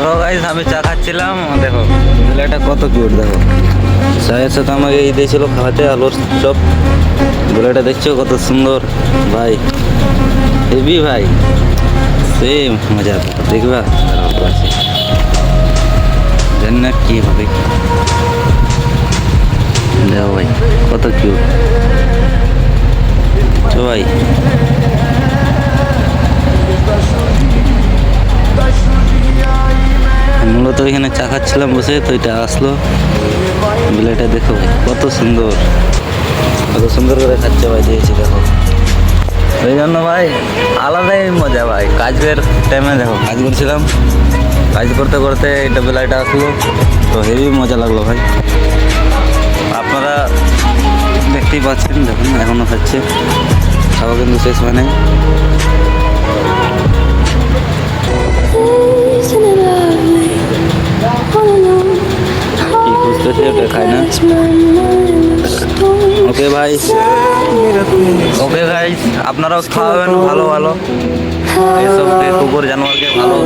দেখো গাইস, আমি চা খাচ্ছিলাম। দেখো ছেলেটা কত কিউট। দেখো চায়ের সাথে আমাকে এই দিয়েছিল খাওয়াতে আলুর চপ। ছেলেটা দেখছো কত সুন্দর ভাই, হেভি ভাই, সেম মজা দেখবা। জানি না কি হবে। দেখো ভাই কত কিউট। তো ভাই মূলত এখানে চা খাচ্ছিলাম বসে, তো এটা আসলো বিলাইটা। দেখো ভাই কত সুন্দর, কত সুন্দর করে খাচ্ছে ভাই, দিয়েছি দেখো। ওই জন্য ভাই আলাদাই মজা ভাই। কাজের টাইমে দেখো কাজ করছিলাম, কাজ করতে করতে এটা বিলাইটা আসলো, তো হেভি মজা লাগলো ভাই। আপনারা দেখতেই পাচ্ছেন, দেখুন এখনও খাচ্ছে, খাওয়া কিন্তু শেষ মানে। কি খুঁজতেছে ওটা খায় না। ওকে ভাই, ওকে ভাই, আপনারাও খাওয়াবেন ভালো ভালো এইসব কুকুর জানোয়ারকে ভালো।